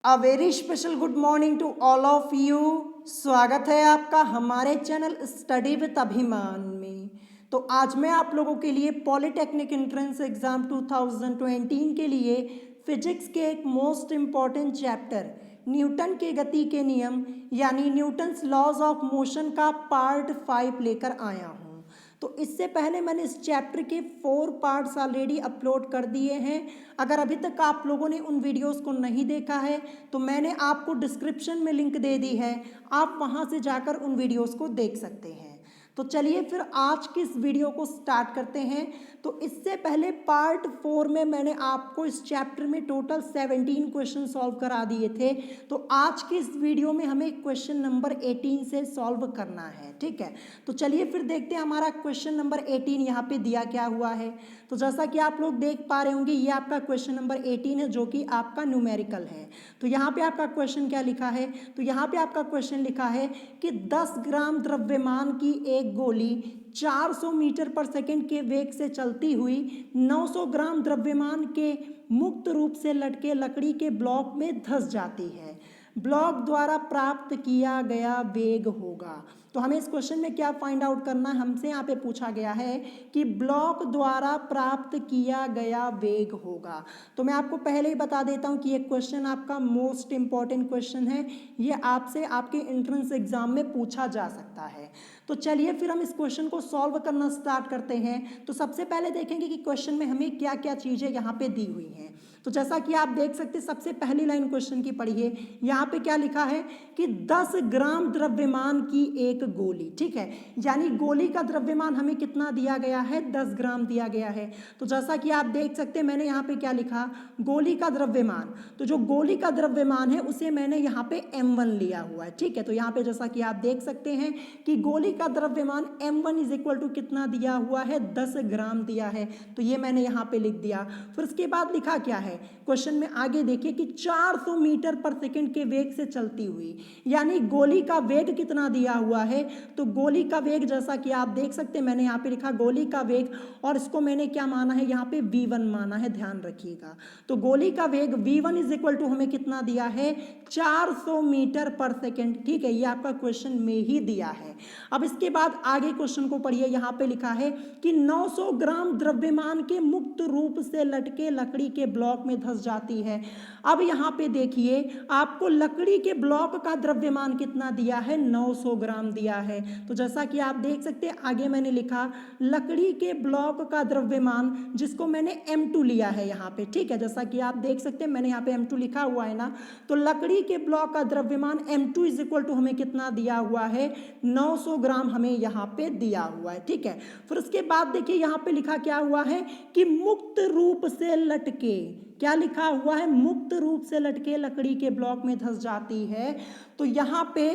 A very special good morning to all of you. स्वागत है आपका हमारे चैनल स्टडी विद अभिमान में। तो आज मैं आप लोगों के लिए पॉलिटेक्निक एंट्रेंस एग्जाम 2020 के लिए फिजिक्स के एक मोस्ट इम्पॉर्टेंट चैप्टर न्यूटन के गति के नियम यानी न्यूटन्स लॉज ऑफ मोशन का पार्ट 5 लेकर आया हूँ। तो इससे पहले मैंने इस चैप्टर के 4 पार्ट्स ऑलरेडी अपलोड कर दिए हैं। अगर अभी तक आप लोगों ने उन वीडियोस को नहीं देखा है तो मैंने आपको डिस्क्रिप्शन में लिंक दे दी है, आप वहां से जाकर उन वीडियोस को देख सकते हैं। तो चलिए फिर आज की इस वीडियो को स्टार्ट करते हैं। तो इससे पहले पार्ट 4 में मैंने आपको इस चैप्टर में टोटल 17 क्वेश्चन सॉल्व करा दिए थे। तो आज की इस वीडियो में हमें क्वेश्चन नंबर 18 से सॉल्व करना है, ठीक है। तो चलिए फिर देखते हैं हमारा क्वेश्चन नंबर 18 यहाँ पे दिया क्या हुआ है। तो जैसा कि आप लोग देख पा रहे होंगे ये आपका क्वेश्चन नंबर 18 है जो कि आपका न्यूमेरिकल है। तो यहाँ पे आपका क्वेश्चन क्या लिखा है, तो यहाँ पे आपका क्वेश्चन लिखा है कि 10 ग्राम द्रव्यमान की एक गोली 400 मीटर पर सेकंड के वेग से चलती हुई 900 ग्राम द्रव्यमान के मुक्त रूप से लटके लकड़ी के ब्लॉक में धंस जाती है। ब्लॉक द्वारा प्राप्त किया गया वेग होगा। तो हमें इस क्वेश्चन में क्या फाइंड आउट करना है, हमसे यहाँ पे पूछा गया है कि ब्लॉक द्वारा प्राप्त किया गया वेग होगा। तो मैं आपको पहले ही बता देता हूँ कि ये क्वेश्चन आपका मोस्ट इंपॉर्टेंट क्वेश्चन है, ये आपसे आपके एंट्रेंस एग्जाम में पूछा जा सकता है। तो चलिए फिर हम इस क्वेश्चन को सॉल्व करना स्टार्ट करते हैं। तो सबसे पहले देखेंगे कि क्वेश्चन में हमें क्या क्या चीज़ें यहाँ पे दी हुई हैं। तो जैसा कि आप देख सकते हैं सबसे पहली लाइन क्वेश्चन की पढ़िए, यहाँ पे क्या लिखा है कि 10 ग्राम द्रव्यमान की एक गोली, ठीक है, यानी गोली का द्रव्यमान हमें कितना दिया गया है, 10 ग्राम दिया गया है। तो जैसा कि आप देख सकते हैं मैंने यहाँ पे क्या लिखा, गोली का द्रव्यमान। तो जो गोली का द्रव्यमान है उसे मैंने यहाँ पे m1 लिया हुआ है, ठीक है। तो यहाँ पे जैसा कि आप देख सकते हैं कि गोली का द्रव्यमान m1 इज इक्वल टू कितना दिया हुआ है, 10 ग्राम दिया है। तो ये मैंने यहाँ पे लिख दिया। फिर उसके बाद लिखा क्या है क्वेश्चन में, आगे देखिए कि 400 मीटर पर सेकंड के वेग से चलती हुई, यानी गोली का वेग कितना दिया हुआ है। तो गोली का वेग जैसा कि आप देख सकते हैं मैंने यहाँ पे लिखा गोली का वेग, और इसको मैंने क्या माना है यहाँ पे v1 माना है, ध्यान रखिएगा। तो गोली का वेग v1 इज इक्वल टू हमें कितना दिया है, 400 मीटर पर सेकंड, ठीक है, ये आपका क्वेश्चन में ही दिया है। अब इसके बाद आगे क्वेश्चन को पढ़िए, यहाँ पे लिखा है कि 900 ग्राम द्रव्यमान के मुक्त रूप से लटके लकड़ी के ब्लॉक में धंस जाती है। अब यहाँ पे देखिए आपको लकड़ी के ब्लॉक का द्रव्यमान कितना दिया है, 900 ग्राम दिया है। तो जैसा कि आप देख सकते हैं आगे मैंने लिखा लकड़ी के ब्लॉक का द्रव्यमान, जिसको मैंने m2 लिया है यहाँ पे, ठीक है। जैसा कि आप देख सकते हैं मैंने यहाँ पे m2 लिखा हुआ है ना। तो लकड़ी के ब्लॉक का द्रव्यमान m2 इज इक्वल टू हमें कितना दिया हुआ है, 900 ग्राम हमें यहाँ पे दिया हुआ है, ठीक है। फिर उसके बाद देखिए यहाँ पे लिखा क्या हुआ है कि मुक्त रूप से लटके, क्या लिखा हुआ है, मुक्त रूप से लटके लकड़ी के ब्लॉक में धंस जाती है। तो यहाँ पे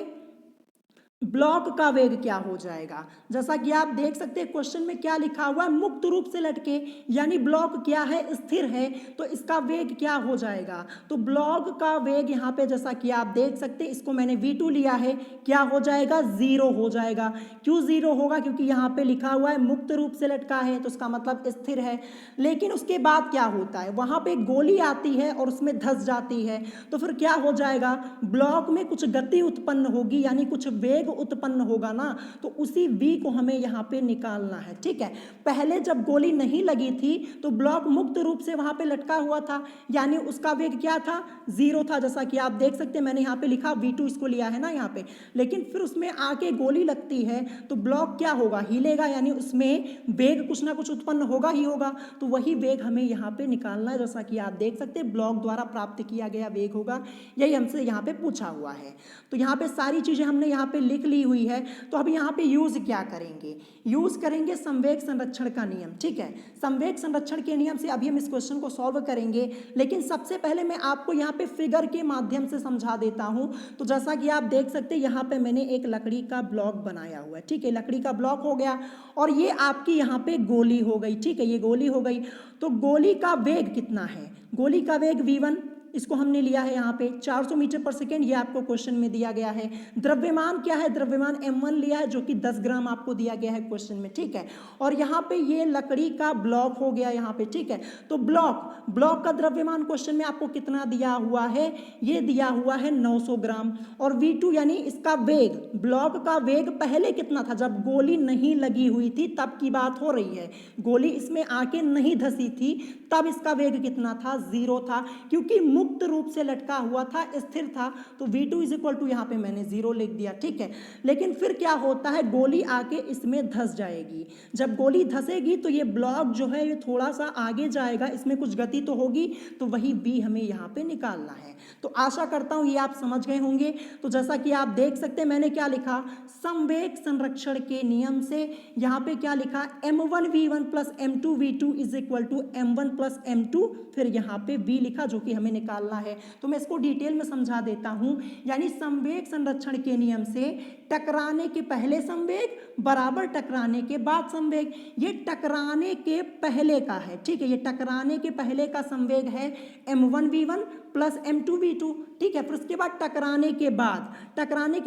ब्लॉक का वेग क्या हो जाएगा, जैसा कि आप देख सकते हैं क्वेश्चन में क्या लिखा हुआ है, मुक्त रूप से लटके, यानी ब्लॉक क्या है, स्थिर है। तो इसका वेग क्या हो जाएगा, तो ब्लॉक का वेग यहाँ पे जैसा कि आप देख सकते हैं इसको मैंने v2 लिया है, क्या हो जाएगा, 0 हो जाएगा। क्यों 0 होगा, क्योंकि यहाँ पे लिखा हुआ है मुक्त रूप से लटका है, तो इसका मतलब स्थिर है। लेकिन उसके बाद क्या होता है, वहां पे गोली आती है और उसमें धंस जाती है, तो फिर क्या हो जाएगा, ब्लॉक में कुछ गति उत्पन्न होगी, यानी कुछ वेग उत्पन्न होगा ना। तो उसी v को हमें यहाँ पे निकालना है, ठीक है। पहले जब गोली नहीं लगी थी तो ब्लॉक मुक्त रूप से वहां पे लटका हुआ था, यानी उसका वेग क्या था, 0 था। जैसा कि आप देख सकते हैं मैंने यहाँ पे लिखा v2 इसको लिया है ना यहाँ पे। लेकिन फिर उसमें आके गोली लगती है तो ब्लॉक क्या होगा, हिलेगा, यानी उसमें वेग कुछ ना कुछ उत्पन्न होगा ही होगा। तो वही वेग हमें यहाँ पे निकालना है। जैसा कि आप देख सकते हैं ब्लॉक द्वारा प्राप्त किया गया वेग होगा, यही हमसे यहाँ पे पूछा हुआ है। तो यहाँ पे सारी चीजें हमने यहाँ पे लिख ली हुई है। तो अब यहाँ पे यूज क्या करेंगे, यूज करेंगे संवेग संरक्षण का नियम, ठीक है। संवेग संरक्षण के नियम से अभी हम इस क्वेश्चन को सॉल्व करेंगे, लेकिन सबसे पहले मैं आपको यहाँ पे फिगर के माध्यम से समझा देता हूँ। तो जैसा कि आप देख सकते हैं यहाँ पे मैंने एक लकड़ी का ब्लॉक बनाया हुआ है, ठीक है, लकड़ी का ब्लॉक हो गया और ये आपकी यहाँ पे गोली हो गई, ठीक है, ये गोली हो गई। तो गोली का वेग कितना है, गोली का वेग v1, इसको हमने लिया है यहाँ पे 400 मीटर पर सेकेंड, ये आपको क्वेश्चन में दिया गया है। द्रव्यमान क्या है, द्रव्यमान m1 लिया है जो कि 10 ग्राम आपको दिया गया है क्वेश्चन में, ठीक है। और यहाँ पे ये लकड़ी का ब्लॉक हो गया यहाँ पे, ठीक है। तो ब्लॉक का द्रव्यमान क्वेश्चन में आपको कितना दिया हुआ है, ये दिया हुआ है 900 ग्राम। और V2 यानी इसका वेग, ब्लॉक का वेग पहले कितना था, जब गोली नहीं लगी हुई थी तब की बात हो रही है, गोली इसमें आके नहीं धसी थी तब इसका वेग कितना था, 0 था, क्योंकि मुक्त रूप से लटका हुआ था, स्थिर था। तो V2 इज इक्वल टू यहाँ पे मैंने 0 लिख दिया, ठीक है। लेकिन फिर क्या होता है, गोली आके इसमें धस जाएगी, जब गोली धसेगी तो ये ब्लॉक जो है ये थोड़ा सा आगे जाएगा, इसमें कुछ गति तो होगी, तो वही V हमें यहाँ पे निकालना है। तो आशा करता हूँ ये आप समझ गए होंगे। तो जैसा कि आप देख सकते हैं मैंने क्या लिखा, संवेग संरक्षण के नियम से यहाँ पे क्या लिखा, m1v1 plus m2v2 is equal to m1 plus m2, फिर यहाँ पे v लिखा जो कि हमें निकालना है। तो मैं इसको डिटेल में समझा देता हूँ। यानी संवेग संरक्षण के नियम से टकराने के पहले संवेग बराबर टकराने के बाद संवेग, ये टकराने के पहले का है, ठीक है, ये टकराने के पहले का संवेग है m1v1 प्लस m2v2, ठीक है। फिर उसके बाद टकराने के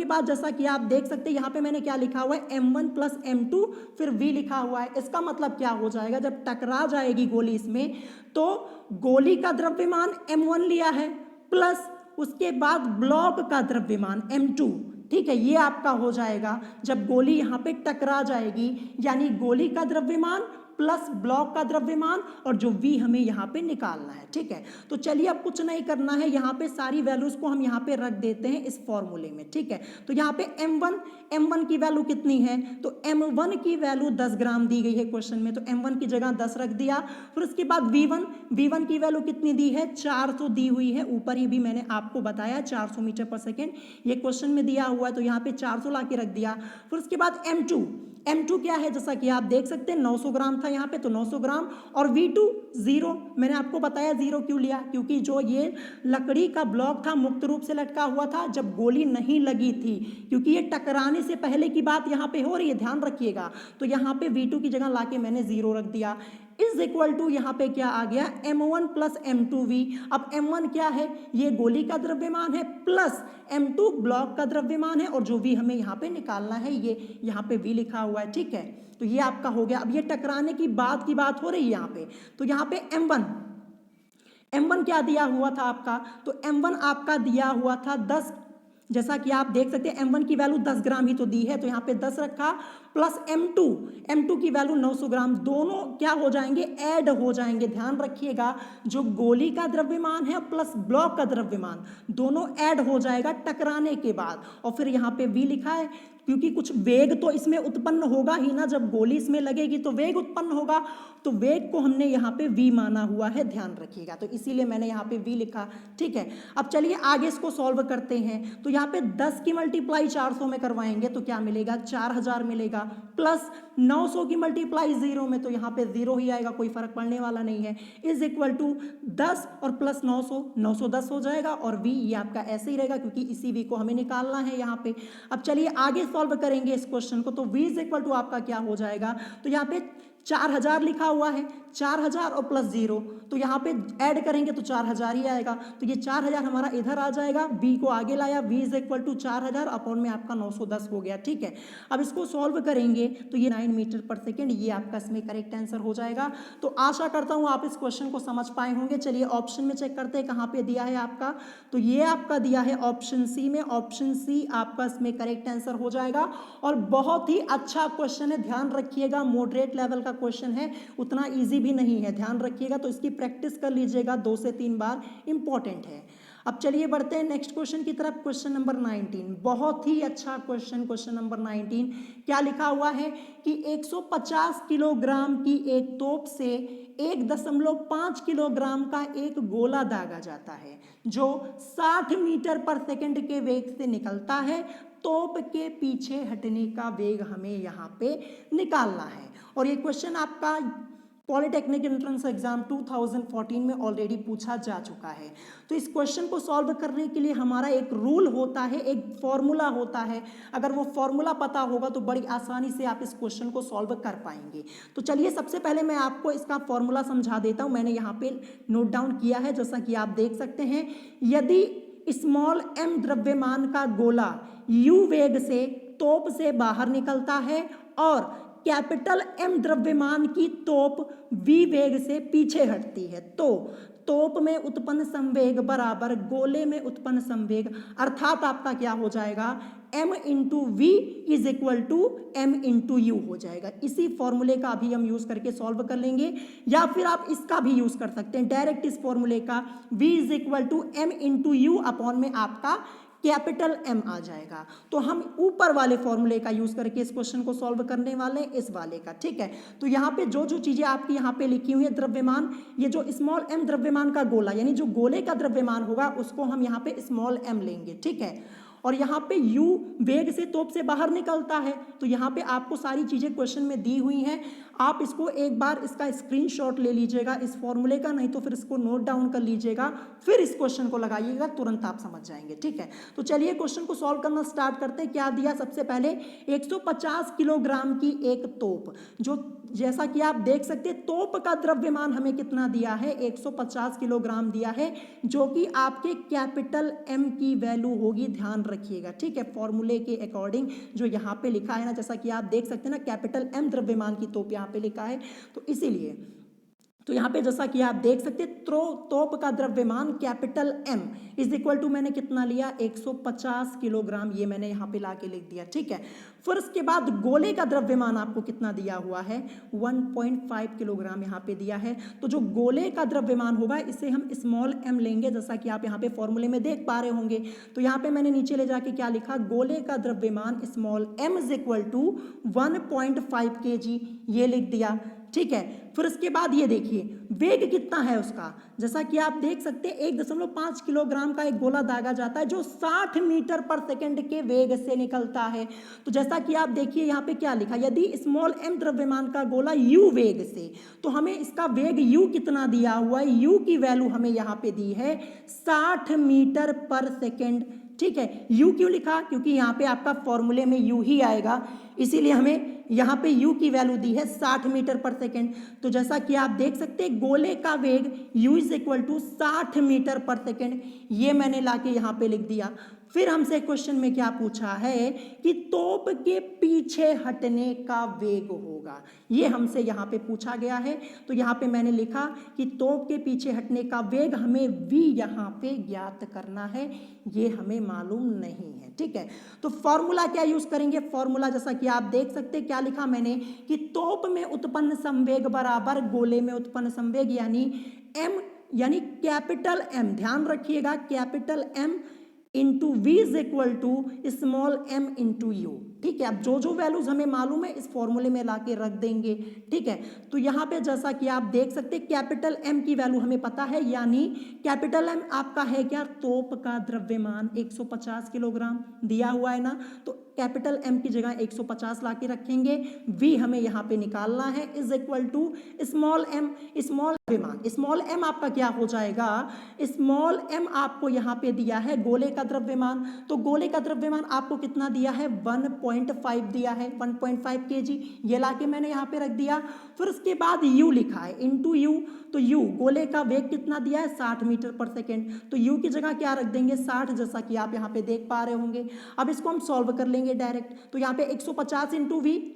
बाद जैसा कि आप देख सकते हैं यहाँ पे मैंने क्या लिखा हुआ है, m1 प्लस m2 फिर v लिखा हुआ है। इसका मतलब क्या हो जाएगा, जब टकरा जाएगी गोली इसमें तो गोली का द्रव्यमान m1 लिया है प्लस उसके बाद ब्लॉक का द्रव्यमान m2, ठीक है, ये आपका हो जाएगा जब गोली यहाँ पे टकरा जाएगी, यानी गोली का द्रव्यमान प्लस ब्लॉक का द्रव्यमान और जो V हमें यहाँ पे निकालना है, ठीक है। तो चलिए अब कुछ नहीं करना है, यहाँ पे सारी वैल्यूज को हम यहाँ पे रख देते हैं इस फॉर्मूले में, ठीक है। तो यहाँ पे m1 की वैल्यू कितनी है, तो m1 की वैल्यू 10 ग्राम दी गई है क्वेश्चन में, तो m1 की जगह 10 रख दिया। फिर उसके बाद V1 की वैल्यू कितनी दी है, 400 दी हुई है, ऊपर ही भी मैंने आपको बताया 400 मीटर पर सेकेंड ये क्वेश्चन में दिया हुआ है, तो यहाँ पे 400 ला के रख दिया। फिर उसके बाद m2 क्या है, जैसा कि आप देख सकते हैं 900 ग्राम था यहाँ पे, तो 900 ग्राम, और V2 0, मैंने आपको बताया 0 क्यों लिया, क्योंकि जो ये लकड़ी का ब्लॉक था मुक्त रूप से लटका हुआ था जब गोली नहीं लगी थी, क्योंकि ये टकराने से पहले की बात यहाँ पे हो रही है, ध्यान रखिएगा। तो यहाँ पे V2 की जगह लाके मैंने 0 रख दिया, इज इक्वल टू यहाँ पे क्या आ गया, m1 प्लस m2v। अब m1 क्या है, ये गोली का द्रव्यमान है, प्लस m2 ब्लॉक का द्रव्यमान है, और जो v हमें यहाँ पे निकालना है ये यहाँ पे v लिखा हुआ है, ठीक है। तो ये आपका हो गया। अब ये टकराने की बात हो रही है यहाँ पे, तो यहाँ पे m1 क्या दिया हुआ था आपका, तो m1 आपका दिया हुआ था 10, जैसा कि आप देख सकते हैं m1 की वैल्यू 10 ग्राम ही तो दी है, तो यहाँ पे 10 रखा, प्लस m2 की वैल्यू 900 ग्राम, दोनों क्या हो जाएंगे, ऐड हो जाएंगे। ध्यान रखिएगा, जो गोली का द्रव्यमान है प्लस ब्लॉक का द्रव्यमान दोनों ऐड हो जाएगा टकराने के बाद, और फिर यहाँ पे v लिखा है, क्योंकि कुछ वेग तो इसमें उत्पन्न होगा ही ना, जब गोली इसमें लगेगी तो वेग उत्पन्न होगा, तो वेग को हमने यहाँ पे v माना हुआ है, ध्यान रखिएगा, तो इसीलिए मैंने यहाँ पे v लिखा, ठीक है। अब चलिए आगे इसको सॉल्व करते हैं। तो यहाँ पे 10 की मल्टीप्लाई 400 में करवाएंगे तो क्या मिलेगा, 4000 मिलेगा, प्लस 900 की मल्टीप्लाई 0 में, तो यहाँ पे 0 ही आएगा, कोई फर्क पड़ने वाला नहीं है, इज इक्वल टू 10 और प्लस 910 हो जाएगा, और v ये आपका ऐसे ही रहेगा क्योंकि इसी v को हमें निकालना है यहाँ पे। अब चलिए आगे सॉल्व करेंगे इस क्वेश्चन को, तो v इज इक्वल टू आपका क्या हो जाएगा, तो यहाँ पे 4000 लिखा हुआ है, 4000 और प्लस 0, तो यहाँ पे ऐड करेंगे तो 4000 ही आएगा, तो ये 4000 हमारा इधर आ जाएगा, v को आगे लाया, v is equal to 4000 upon में आपका 910 हो गया, ठीक है। अब इसको सॉल्व करेंगे तो ये 9 मीटर पर सेकेंड, ये आपका इसमें करेक्ट आंसर हो जाएगा। तो आशा करता हूँ आप इस क्वेश्चन को समझ पाए होंगे। चलिए ऑप्शन में चेक करते हैं कहाँ पे दिया है आपका, तो ये आपका दिया है ऑप्शन सी में, ऑप्शन सी आपका इसमें करेक्ट आंसर हो जाएगा। और बहुत ही अच्छा क्वेश्चन है, ध्यान रखिएगा, मॉडरेट लेवल का क्वेश्चन है, उतना इजी भी नहीं है, ध्यान रखिएगा, तो इसकी प्रैक्टिस कर लीजिएगा 2 से 3 बार, इंपॉर्टेंट है। अब चलिए बढ़ते हैं नेक्स्ट क्वेश्चन की तरफ, क्वेश्चन नंबर 19, बहुत ही अच्छा क्वेश्चन, क्वेश्चन नंबर 19 क्या लिखा हुआ है कि 150 किलोग्राम की एक तोप से 1.5 किलोग्राम का एक गोला दागा जाता है जो 60 मीटर पर सेकंड के वेग से निकलता है। तोप के पीछे हटने का वेग हमें यहाँ पे निकालना है, और ये क्वेश्चन आपका पॉलिटेक्निक एंट्रेंस एग्जाम 2014 में ऑलरेडी पूछा जा चुका है। तो इस क्वेश्चन को सॉल्व करने के लिए हमारा एक रूल होता है, एक फॉर्मूला होता है। अगर वो फॉर्मूला पता होगा तो बड़ी आसानी से आप इस क्वेश्चन को सॉल्व कर पाएंगे। तो चलिए सबसे पहले मैं आपको इसका फॉर्मूला समझा देता हूँ। मैंने यहाँ पे नोट डाउन किया है, जैसा कि आप देख सकते हैं। यदि स्मॉल m द्रव्यमान का गोला u वेग से तोप से बाहर निकलता है और कैपिटल M द्रव्यमान की तोप v वेग से पीछे हटती है, तो तोप में उत्पन्न संवेग बराबर गोले में उत्पन्न संवेग, अर्थात आपका क्या हो जाएगा, m into v is equal to m into u हो जाएगा। इसी फॉर्मूले का अभी हम यूज करके सॉल्व कर लेंगे, या फिर आप इसका भी यूज कर सकते हैं डायरेक्ट इस फॉर्मूले का, v is equal to m into u upon में आपका कैपिटल M आ जाएगा। तो हम ऊपर वाले फॉर्मूले का यूज करके इस क्वेश्चन को सॉल्व करने वाले हैं, इस वाले का, ठीक है। तो यहाँ पे जो जो चीजें आपकी यहाँ पे लिखी हुई है, द्रव्यमान, ये जो स्मॉल m द्रव्यमान का गोला यानी जो गोले का द्रव्यमान होगा उसको हम यहाँ पे स्मॉल m लेंगे, ठीक है। और यहाँ पे u वेग से तोप से बाहर निकलता है, तो यहाँ पे आपको सारी चीजें क्वेश्चन में दी हुई हैं। आप इसको एक बार इसका स्क्रीनशॉट ले लीजिएगा इस फॉर्मूले का, नहीं तो फिर इसको नोट डाउन कर लीजिएगा, फिर इस क्वेश्चन को लगाइएगा, तुरंत आप समझ जाएंगे, ठीक है। तो चलिए क्वेश्चन को सॉल्व करना स्टार्ट करते हैं। क्या दिया, सबसे पहले 150 किलोग्राम की एक तोप, जो जैसा कि आप देख सकते हैं तोप का द्रव्यमान हमें कितना दिया है, 150 किलोग्राम दिया है, जो कि आपके कैपिटल M की वैल्यू होगी, ध्यान रखिएगा, ठीक है। फॉर्मूले के अकॉर्डिंग जो यहाँ पे लिखा है ना, जैसा कि आप देख सकते हैं ना, कैपिटल M द्रव्यमान की तोप यहाँ पे लिखा है, तो इसीलिए तो यहाँ पे जैसा कि आप देख सकते हैं तोप का द्रव्यमान capital M is equal to मैंने कितना लिया, 150 किलोग्राम, ये मैंने यहाँ पे ला के लिख दिया, ठीक है। फिर उसके बाद गोले का द्रव्यमान आपको कितना दिया हुआ है, 1.5 किलोग्राम यहाँ पे दिया है। तो जो गोले का द्रव्यमान होगा इसे हम स्मॉल m लेंगे, जैसा कि आप यहाँ पे फॉर्मूले में देख पा रहे होंगे। तो यहाँ पे मैंने नीचे ले जाके क्या लिखा, गोले का द्रव्यमान small m is equal to 1.5 kg, ये लिख दिया, ठीक है। फिर उसके बाद ये देखिए वेग कितना है उसका, जैसा कि आप देख सकते हैं 1.5 किलोग्राम का एक गोला दागा जाता है जो 60 मीटर पर सेकंड के वेग से निकलता है। तो जैसा कि आप देखिए यहाँ पे क्या लिखा, यदि स्मॉल m द्रव्यमान का गोला u वेग से, तो हमें इसका वेग u कितना दिया हुआ है, u की वैल्यू हमें यहाँ पे दी है 60 मीटर पर सेकंड, ठीक है। u क्यों लिखा, क्योंकि यहाँ पे आपका फॉर्मूले में u ही आएगा, इसीलिए हमें यहाँ पे u की वैल्यू दी है 60 मीटर पर सेकेंड। तो जैसा कि आप देख सकते हैं गोले का वेग u is equal to 60 metre पर सेकेंड, ये मैंने लाके यहाँ पे लिख दिया। फिर हमसे क्वेश्चन में क्या पूछा है कि तोप के पीछे हटने का वेग होगा, ये हमसे यहाँ पे पूछा गया है। तो यहाँ पे मैंने लिखा कि तोप के पीछे हटने का वेग हमें v यहाँ पे ज्ञात करना है, ये हमें मालूम नहीं है, ठीक है। तो फॉर्मूला क्या यूज करेंगे, फॉर्मूला जैसा कि आप देख सकते हैं क्या लिखा मैंने कि तोप में उत्पन्न संवेग बराबर गोले में उत्पन्न संवेग, यानी m यानी कैपिटल M, ध्यान रखिएगा capital M into v is equal to small m into u, ठीक है। अब जो जो वैल्यूज हमें मालूम है इस फॉर्मूले में लाके रख देंगे, ठीक है। तो यहाँ पे जैसा कि आप देख सकते हैं कैपिटल M की वैल्यू हमें पता है, यानी कैपिटल M आपका है क्या, तोप का द्रव्यमान 150 किलोग्राम दिया हुआ है ना, तो कैपिटल M की जगह 150 ला के रखेंगे, V हमें यहाँ पे निकालना है, is equal to small m, small द्रव्यमान, स्मॉल m आपका क्या हो जाएगा, स्मॉल m आपको यहाँ पे दिया है गोले का द्रव्यमान, तो गोले का द्रव्यमान आपको कितना दिया है, 1.5 दिया है, 1.5 kg, ये लाके मैंने यहाँ पे रख दिया। फिर उसके बाद u लिखा है इंटू यू, तो u गोले का वेग कितना दिया है, 60 मीटर पर सेकेंड, तो u की जगह क्या रख देंगे, 60, जैसा कि आप यहाँ पे देख पा रहे होंगे। अब इसको हम सॉल्व कर लेंगे डायरेक्ट, तो यहाँ पे 150 इंटू वी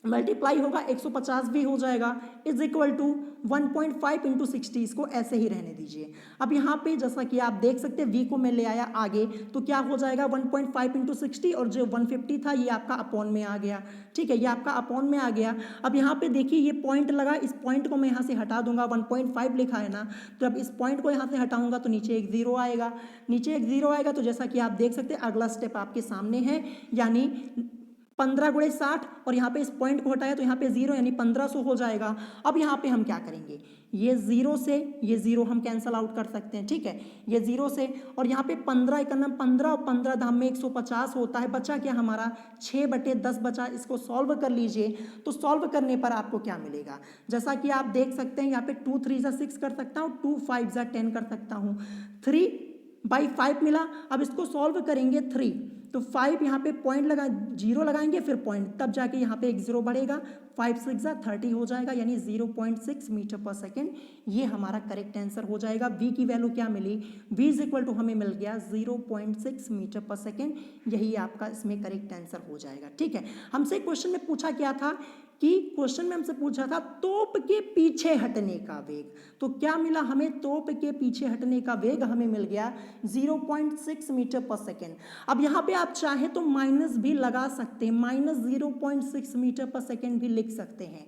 मल्टीप्लाई होगा 150 भी हो जाएगा, इज इक्वल टू 1.5 इंटू 60, इसको ऐसे ही रहने दीजिए। अब यहाँ पे जैसा कि आप देख सकते हैं v को मैं ले आया आगे, तो क्या हो जाएगा 1.5 इंटू 60, और जो 150 था ये आपका अपॉन में आ गया, ठीक है, ये आपका अपॉन में आ गया। अब यहाँ पे देखिए ये पॉइंट लगा, इस पॉइंट को मैं यहाँ से हटा दूंगा, 1.5 लिखा है ना, तो अब इस पॉइंट को यहाँ से हटाऊंगा तो नीचे एक जीरो आएगा, नीचे एक जीरो आएगा। तो जैसा कि आप देख सकते हैं अगला स्टेप आपके सामने है, यानी 15 गुणे 60 और यहाँ पे इस पॉइंट को हटाया तो यहाँ पे 0 यानी 1500 हो जाएगा। अब यहाँ पे हम क्या करेंगे, ये 0 से ये 0 हम कैंसल आउट कर सकते हैं, ठीक है, ये 0 से, और यहाँ पे 15 एकम 15 और 15 धाम में 150 होता है, बचा क्या हमारा 6/10 बचा। इसको सॉल्व कर लीजिए, तो सॉल्व करने पर आपको क्या मिलेगा, जैसा कि आप देख सकते हैं यहाँ पे 2 3 जा 6 कर सकता हूँ, 2 5 जा 10 कर सकता हूँ, 3/5 मिला। अब इसको सॉल्व करेंगे 3, तो 5 यहाँ पे पॉइंट लगा 0 लगाएंगे, फिर पॉइंट, तब जाके यहाँ पे एक 0 बढ़ेगा, 5 6 जा 30 हो जाएगा, यानी 0.6 मीटर पर सेकेंड। ये हमारा करेक्ट आंसर हो जाएगा। v की वैल्यू क्या मिली, v इज इक्वल टू हमें मिल गया 0.6 मीटर पर सेकेंड। यही आपका इसमें करेक्ट आंसर हो जाएगा, ठीक है। हमसे क्वेश्चन में पूछा क्या था कि क्वेश्चन में हमसे पूछा था तोप के पीछे हटने का वेग, तो क्या मिला हमें, तोप के पीछे हटने का वेग हमें मिल गया 0.6 मीटर पर सेकेंड। अब यहाँ पे आप चाहे तो माइनस भी लगा सकते हैं, -0.6 मीटर पर सेकेंड भी लिख सकते हैं।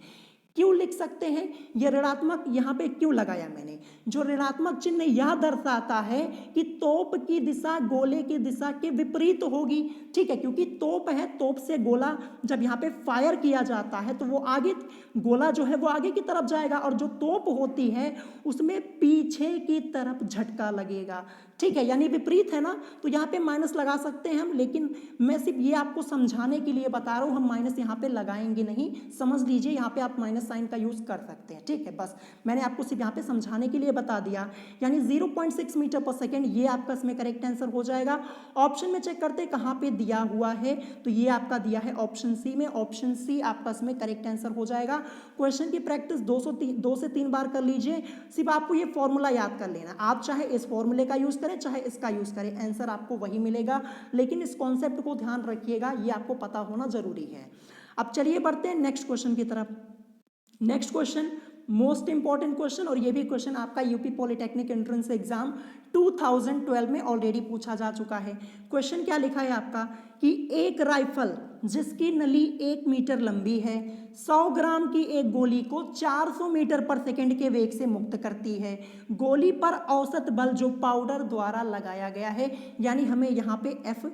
क्यों लिख सकते हैं, ये ऋणात्मक यहाँ पे क्यों लगाया मैंने, जो ऋणात्मक चिन्ह यह दर्शाता है कि तोप की दिशा गोले की दिशा के विपरीत होगी, ठीक है, क्योंकि तोप है, तोप से गोला जब यहाँ पे फायर किया जाता है तो वो आगे, गोला जो है वो आगे की तरफ जाएगा, और जो तोप होती है उसमें पीछे की तरफ झटका लगेगा, ठीक है, यानी विपरीत है ना, तो यहाँ पे माइनस लगा सकते हैं हम, लेकिन मैं सिर्फ ये आपको समझाने के लिए बता रहा हूँ, हम माइनस यहाँ पे लगाएंगे नहीं, समझ लीजिए, यहाँ पे आप माइनस साइन का यूज कर सकते हैं, ठीक है, बस मैंने आपको सिर्फ यहाँ पे समझाने के लिए बता दिया। यानी 0.6 मीटर पर सेकेंड, ये आपका इसमें करेक्ट आंसर हो जाएगा। ऑप्शन में चेक करते हैं कहाँ पे दिया हुआ है, तो ये आपका दिया है ऑप्शन सी में, ऑप्शन सी आपका इसमें करेक्ट आंसर हो जाएगा। क्वेश्चन की प्रैक्टिस 2 से 3 बार कर लीजिए, सिर्फ आपको ये फॉर्मूला याद कर लेना, आप चाहे इस फॉर्मूले का यूज करें चाहे इसका यूज करें, आंसर आपको वही मिलेगा, लेकिन इस कॉन्सेप्ट को ध्यान रखिएगा, ये आपको पता होना जरूरी है। अब चलिए बढ़ते हैं नेक्स्ट क्वेश्चन की तरफ। Next question most important question, और ये भी क्वेश्चन आपका यूपी पॉलिटेक्निक एंट्रेंस एग्जाम 2012 में ऑलरेडी पूछा जा चुका है। क्वेश्चन क्या लिखा है आपका कि एक राइफल जिसकी नली 1 मीटर लंबी है 100 ग्राम की एक गोली को 400 मीटर पर सेकंड के वेग से मुक्त करती है। गोली पर औसत बल जो पाउडर द्वारा लगाया गया है, यानी हमें यहाँ पे एफ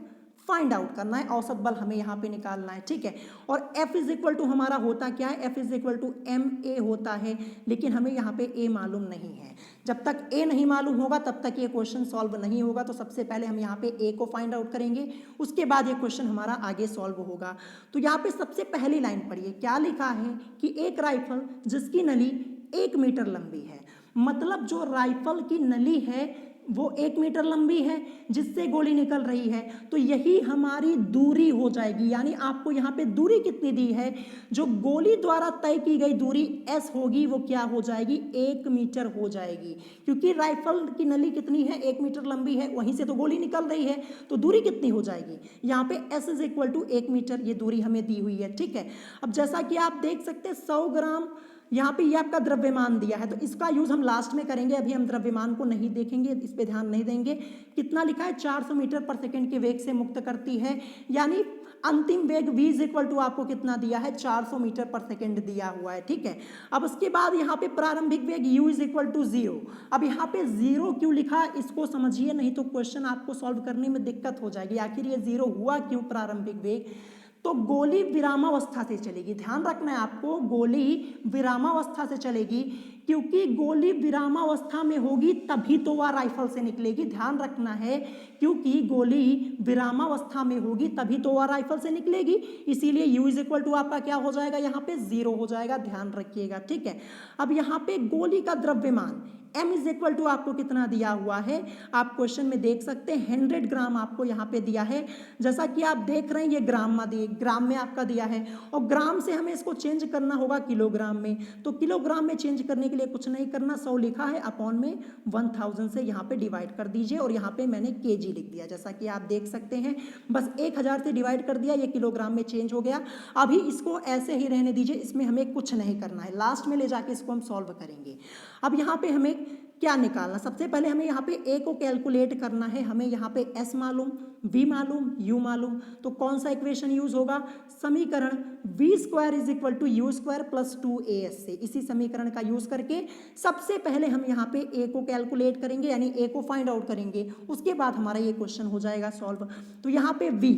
फाइंड आउट करना है, औसत बल हमें यहाँ पे निकालना है, ठीक है। और F इज इक्वल टू हमारा होता क्या है, F is equal to ma होता है, लेकिन हमें यहाँ पे a मालूम नहीं है। जब तक a नहीं मालूम होगा तब तक ये क्वेश्चन सॉल्व नहीं होगा, तो सबसे पहले हम यहाँ पे a को फाइंड आउट करेंगे, उसके बाद ये क्वेश्चन हमारा आगे सॉल्व होगा। तो यहाँ पे सबसे पहली लाइन पढ़िए, क्या लिखा है कि एक राइफल जिसकी नली 1 मीटर लंबी है, मतलब जो राइफल की नली है वो 1 मीटर लंबी है जिससे गोली निकल रही है, तो यही हमारी दूरी हो जाएगी। यानी आपको यहाँ पे दूरी कितनी दी है, जो गोली द्वारा तय की गई दूरी s होगी वो क्या हो जाएगी, 1 मीटर हो जाएगी, क्योंकि राइफल की नली कितनी है 1 मीटर लंबी है, वहीं से तो गोली निकल रही है, तो दूरी कितनी हो जाएगी, यहाँ पे s is equal to 1 metre, ये दूरी हमें दी हुई है, ठीक है। अब जैसा कि आप देख सकते हैं 100 ग्राम यहाँ पे ये आपका द्रव्यमान दिया है, तो इसका यूज हम लास्ट में करेंगे, अभी हम द्रव्यमान को नहीं देखेंगे, इस पे ध्यान नहीं देंगे। कितना लिखा है, 400 मीटर पर सेकंड के वेग से मुक्त करती है, यानी अंतिम वेग v इज इक्वल टू आपको कितना दिया है, 400 मीटर पर सेकंड दिया हुआ है, ठीक है। अब उसके बाद यहाँ पे प्रारंभिक वेग u इज इक्वल टू 0। अब यहाँ पे 0 क्यों लिखा, इसको समझिए, नहीं तो क्वेश्चन आपको सॉल्व करने में दिक्कत हो जाएगी, आखिर ये 0 हुआ क्यों प्रारंभिक वेग, तो गोली विरामावस्था से चलेगी, ध्यान रखना है आपको, गोली विरामावस्था से चलेगी, क्योंकि गोली विरामावस्था में होगी तभी तो वह राइफल से निकलेगी, ध्यान रखना है, क्योंकि गोली विरामावस्था में होगी तभी तो वह राइफल से निकलेगी, इसीलिए u इज इक्वल टू आपका क्या हो जाएगा, यहाँ पे 0 हो जाएगा, ध्यान रखिएगा, ठीक है। अब यहाँ पे गोली का द्रव्यमान m इज इक्वल टू आपको कितना दिया हुआ है, आप क्वेश्चन में देख सकते हैं 100 ग्राम आपको यहाँ पे दिया है, जैसा कि आप देख रहे हैं ये ग्राम में आपका दिया है, और ग्राम से हमें इसको चेंज करना होगा किलोग्राम में, तो किलोग्राम में चेंज करने के लिए कुछ नहीं करना, 100 लिखा है, अपॉन में 1000 से यहाँ पे डिवाइड कर दीजिए, और यहाँ पे मैंने kg लिख दिया, जैसा कि आप देख सकते हैं, बस 1000 से डिवाइड कर दिया, ये किलोग्राम में चेंज हो गया। अभी इसको ऐसे ही रहने दीजिए, इसमें हमें कुछ नहीं करना है, लास्ट में ले जाके इसको हम सॉल्व करेंगे। अब यहाँ पे हमें क्या निकालना, सबसे पहले हमें यहाँ पे a को कैलकुलेट करना है, हमें यहाँ पे s मालूम, v मालूम, u मालूम, तो कौन सा इक्वेशन यूज होगा, समीकरण v square is equal to u square plus 2as से, इसी समीकरण का यूज करके सबसे पहले हम यहाँ पे a को कैलकुलेट करेंगे, यानी a को फाइंड आउट करेंगे, उसके बाद हमारा ये क्वेश्चन हो जाएगा सॉल्व। तो यहाँ पे v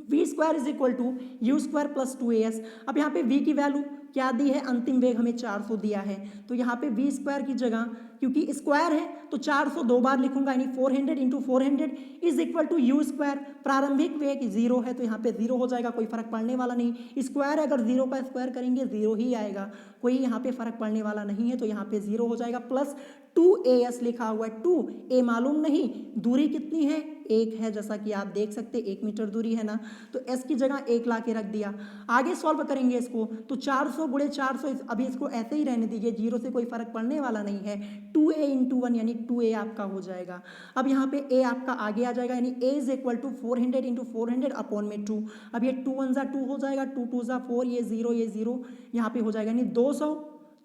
v square is equal to u square plus 2as। अब यहाँ पे वी की वैल्यू क्या दी है, अंतिम वेग हमें 400 दिया है, तो यहाँ पे वी स्क्वायर की जगह क्योंकि स्क्वायर है तो 400 दो बार लिखूंगा, यानी 400 into 400 is equal to u square. प्रारंभिक वेग 0 है तो यहाँ पे 0 हो जाएगा, कोई फर्क पड़ने वाला नहीं। स्क्वायर अगर 0 का स्क्वायर करेंगे 0 ही आएगा, कोई यहाँ पे फर्क पड़ने वाला नहीं है, तो यहाँ पे 0 हो जाएगा। प्लस 2as लिखा हुआ है, 2a मालूम नहीं, दूरी कितनी है, 1 है, जैसा कि आप देख सकते 1 मीटर दूरी है ना, तो s की जगह 1 ला के रख दिया। आगे सॉल्व करेंगे इसको तो 400 गुणे 400, अभी इसको ऐसे ही रहने दीजिए, 0 से कोई फर्क पड़ने वाला नहीं है। 2a इंटू 1 यानी 2a आपका हो जाएगा। अब यहाँ पे a आपका आगे आ जाएगा, यानी a is equal to 400 into 400 upon में 2। अब ये 2 1 जा 2 हो जाएगा, 2 2 जा 4, ये 0 यहाँ पे हो जाएगा, यानी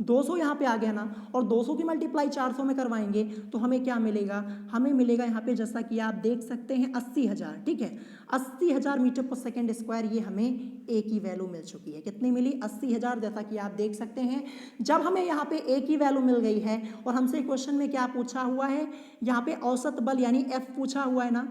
200 यहाँ पे आ गया ना, और 200 की मल्टीप्लाई 400 में करवाएंगे तो हमें क्या मिलेगा, हमें मिलेगा यहाँ पे जैसा कि आप देख सकते हैं 80,000। ठीक है, 80,000 मीटर पर सेकेंड स्क्वायर, ये हमें ए की वैल्यू मिल चुकी है। कितनी मिली, 80,000, जैसा कि आप देख सकते हैं। जब हमें यहाँ पे ए की वैल्यू मिल गई है और हमसे क्वेश्चन में क्या पूछा हुआ है, यहाँ पे औसत बल यानी एफ पूछा हुआ है ना,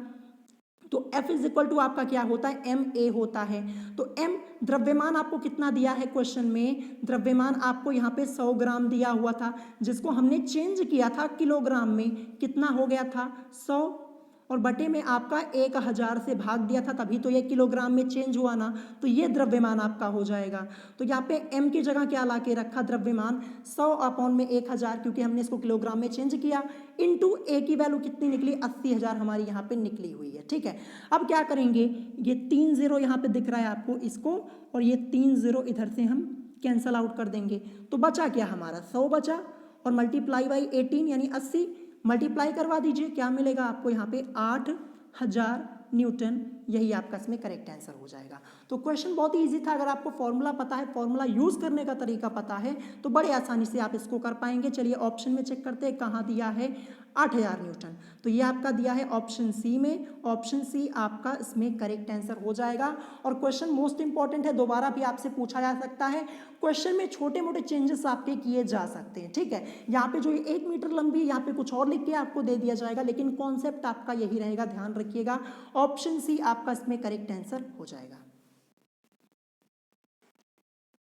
तो F इज इक्वल टू आपका क्या होता है, ma होता है। तो m द्रव्यमान आपको कितना दिया है क्वेश्चन में, द्रव्यमान आपको यहाँ पे 100 ग्राम दिया हुआ था, जिसको हमने चेंज किया था किलोग्राम में, कितना हो गया था 100, और बटे में आपका 1000 से भाग दिया था, तभी तो ये किलोग्राम में चेंज हुआ ना, तो ये द्रव्यमान आपका हो जाएगा। तो यहाँ पे m की जगह क्या ला के रखा, द्रव्यमान 100 अपॉन में 1000, क्योंकि हमने इसको किलोग्राम में चेंज किया, इनटू a की वैल्यू कितनी निकली, 80,000 हमारी यहाँ पे निकली हुई है। ठीक है, अब क्या करेंगे, ये 3 0 यहाँ पे दिख रहा है आपको, इसको और ये 3 0 इधर से हम कैंसल आउट कर देंगे, तो बचा क्या हमारा 100 बचा, और मल्टीप्लाई बाई 18 यानी 80, मल्टीप्लाई करवा दीजिए, क्या मिलेगा आपको यहाँ पे 8000 न्यूटन, यही आपका इसमें करेक्ट आंसर हो जाएगा। तो क्वेश्चन बहुत ही इजी था, अगर आपको फॉर्मूला पता है, फॉर्मूला यूज करने का तरीका पता है, तो बड़े आसानी से आप इसको कर पाएंगे। चलिए ऑप्शन में चेक करते हैं, कहाँ दिया है 8000 न्यूटन, तो ये आपका दिया है ऑप्शन सी में, ऑप्शन सी आपका इसमें करेक्ट आंसर हो जाएगा। और क्वेश्चन मोस्ट इंपॉर्टेंट है, दोबारा भी आपसे पूछा जा सकता है, क्वेश्चन में छोटे मोटे चेंजेस आपके किए जा सकते हैं। ठीक है, यहाँ पे जो 1 मीटर लंबी, यहाँ पे कुछ और लिख के आपको दे दिया जाएगा, लेकिन कॉन्सेप्ट आपका यही रहेगा, ध्यान रखिएगा। ऑप्शन सी आपका इसमें करेक्ट आंसर हो जाएगा।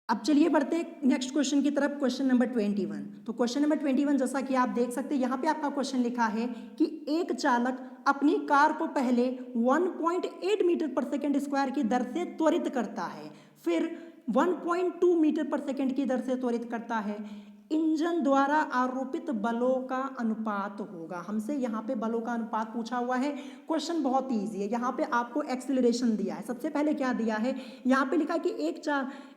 अब चलिए बढ़ते हैं नेक्स्ट क्वेश्चन की तरफ, क्वेश्चन नंबर 21। तो क्वेश्चन नंबर 21 जैसा कि आप देख सकते हैं, यहाँ पे आपका क्वेश्चन लिखा है कि एक चालक अपनी कार को पहले 1.8 मीटर पर सेकेंड स्क्वायर की दर से त्वरित करता है, फिर 1.2 मीटर पर सेकेंड की दर से त्वरित करता है। इंजन द्वारा आरोपित बलों का अनुपात होगा। हमसे यहाँ पे बलों का अनुपात पूछा हुआ है। क्वेश्चन बहुत ईजी है, यहाँ पे आपको एक्सीलरेशन दिया है। सबसे पहले क्या दिया है, यहाँ पे लिखा है कि